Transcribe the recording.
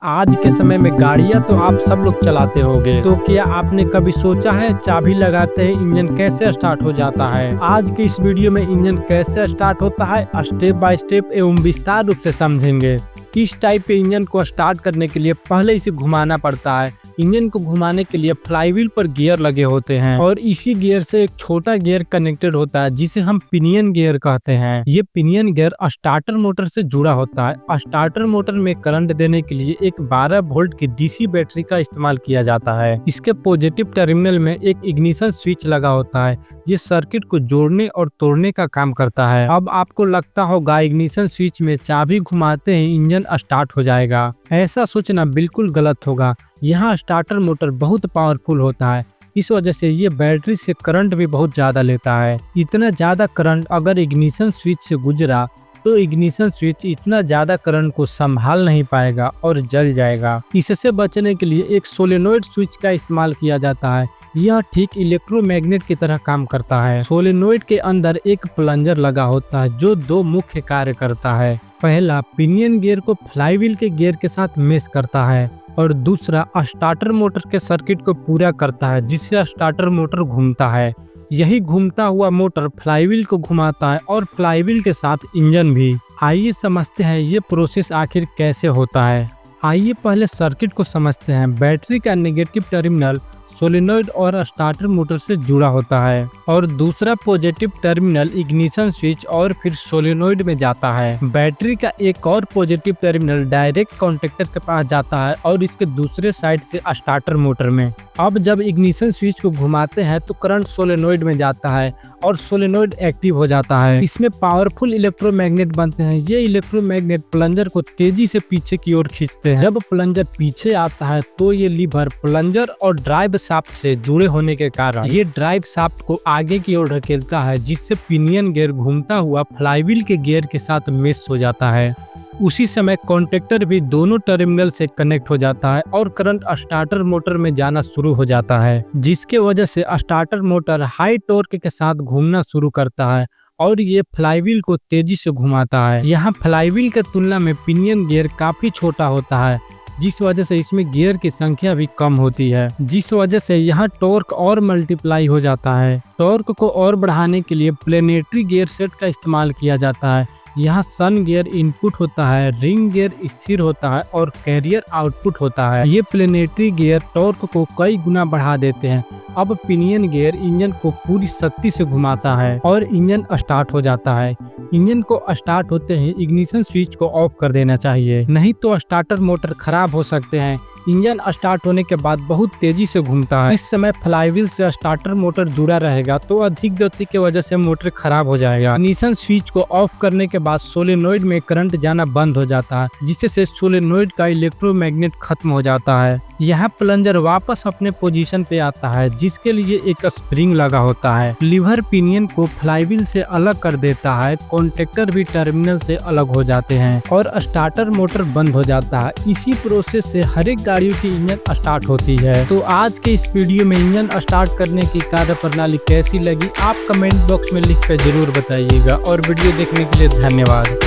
आज के समय में गाड़ियां तो आप सब लोग चलाते होंगे, तो क्या आपने कभी सोचा है चाबी लगाते ही इंजन कैसे स्टार्ट हो जाता है। आज के इस वीडियो में इंजन कैसे स्टार्ट होता है स्टेप बाय स्टेप एवं विस्तार रूप से समझेंगे। इस टाइप के इंजन को स्टार्ट करने के लिए पहले इसे घुमाना पड़ता है। इंजन को घुमाने के लिए फ्लाईव्हील पर गियर लगे होते हैं और इसी गियर से एक छोटा गियर कनेक्टेड होता है जिसे हम पिनियन गियर कहते हैं। ये पिनियन गियर स्टार्टर मोटर से जुड़ा होता है। स्टार्टर मोटर में करंट देने के लिए एक 12 वोल्ट की डीसी बैटरी का इस्तेमाल किया जाता है। इसके पॉजिटिव टर्मिनल में एक इग्निशन स्विच लगा होता है। ये सर्किट को जोड़ने और तोड़ने का काम करता है। अब आपको लगता होगा इग्निशन स्विच में चाबी घुमाते ही इंजन स्टार्ट हो जाएगा। ऐसा सोचना बिल्कुल गलत होगा। यहाँ स्टार्टर मोटर बहुत पावरफुल होता है, इस वजह से ये बैटरी से करंट भी बहुत ज्यादा लेता है। इतना ज्यादा करंट अगर इग्निशन स्विच से गुजरा तो इग्निशन स्विच इतना ज्यादा करंट को संभाल नहीं पाएगा और जल जाएगा। इससे बचने के लिए एक सोलेनोइड स्विच का इस्तेमाल किया जाता है। यह ठीक इलेक्ट्रोमैग्नेट की तरह काम करता है। सोलेनोइड के अंदर एक प्लंजर लगा होता है जो दो मुख्य कार्य करता है। पहला, पिनियन गियर को फ्लाईव्हील के गियर के साथ मेश करता है और दूसरा स्टार्टर मोटर के सर्किट को पूरा करता है जिससे स्टार्टर मोटर घूमता है। यही घूमता हुआ मोटर फ्लाईव्हील को घुमाता है और फ्लाईव्हील के साथ इंजन भी। आइए समझते हैं ये प्रोसेस आखिर कैसे होता है। आइए पहले सर्किट को समझते हैं। बैटरी का नेगेटिव टर्मिनल सोलेनोइड और स्टार्टर मोटर से जुड़ा होता है और दूसरा पॉजिटिव टर्मिनल इग्निशन स्विच और फिर सोलेनोइड में जाता है। बैटरी का एक और पॉजिटिव टर्मिनल डायरेक्ट कॉन्टेक्टर के पास जाता है और इसके दूसरे साइड से स्टार्टर मोटर में। अब जब इग्निशन स्विच को घुमाते हैं तो करंट सोलेनोइड में जाता है और सोलेनोइड एक्टिव हो जाता है। इसमें पावरफुल इलेक्ट्रोमैग्नेट बनते हैं। ये इलेक्ट्रोमैग्नेट प्लंजर को तेजी से पीछे की ओर खींचते हैं। जब प्लंजर पीछे आता है तो ये लीवर प्लंजर और ड्राइव शाफ्ट से जुड़े होने के कारण ये ड्राइव शाफ्ट को आगे की ओर ढकेलता है जिससे पिनियन गियर घूमता हुआ फ्लाईव्हील के गियर के साथ मेश हो जाता है। उसी समय कॉन्टेक्टर भी दोनों टर्मिनल से कनेक्ट हो जाता है और करंट स्टार्टर मोटर में जाना शुरू हो जाता है जिसके वजह से स्टार्टर मोटर हाई टॉर्क के साथ घूमना शुरू करता है और ये फ्लाईव्हील को तेजी से घुमाता है। यहाँ फ्लाईव्हील के तुलना में पिनियन गियर काफी छोटा होता है जिस वजह से इसमें गियर की संख्या भी कम होती है, जिस वजह से यहाँ टॉर्क और मल्टीप्लाई हो जाता है। टॉर्क को और बढ़ाने के लिए प्लेनेटरी गियर सेट का इस्तेमाल किया जाता है। यहाँ सन गियर इनपुट होता है, रिंग गियर स्थिर होता है और कैरियर आउटपुट होता है। ये प्लेनेटरी गियर टॉर्क को कई गुना बढ़ा देते हैं। अब पिनियन गियर इंजन को पूरी शक्ति से घुमाता है और इंजन स्टार्ट हो जाता है। इंजन को स्टार्ट होते ही इग्निशन स्विच को ऑफ कर देना चाहिए, नहीं तो स्टार्टर मोटर खराब हो सकते हैं। इंजन स्टार्ट होने के बाद बहुत तेजी से घूमता है। इस समय फ्लाईव्हील से स्टार्टर मोटर जुड़ा रहेगा तो अधिक गति की वजह से मोटर खराब हो जाएगा। इग्निशन स्विच को ऑफ करने के बाद सोलेनोइड में करंट जाना बंद हो जाता है जिससे सोलेनोइड का इलेक्ट्रोमैग्नेट खत्म हो जाता है। यहाँ प्लंजर वापस अपने पोजीशन पे आता है जिसके लिए एक स्प्रिंग लगा होता है। लीवर पिनियन को फ्लाईव्हील से अलग कर देता है। कॉन्टेक्टर भी टर्मिनल से अलग हो जाते हैं और स्टार्टर मोटर बंद हो जाता है। इसी प्रोसेस से हर एक गाड़ियों की इंजन स्टार्ट होती है। तो आज के इस वीडियो में इंजन स्टार्ट करने की कार्य प्रणाली कैसी लगी आप कमेंट बॉक्स में लिख कर जरूर बताइएगा और वीडियो देखने के लिए धन्यवाद।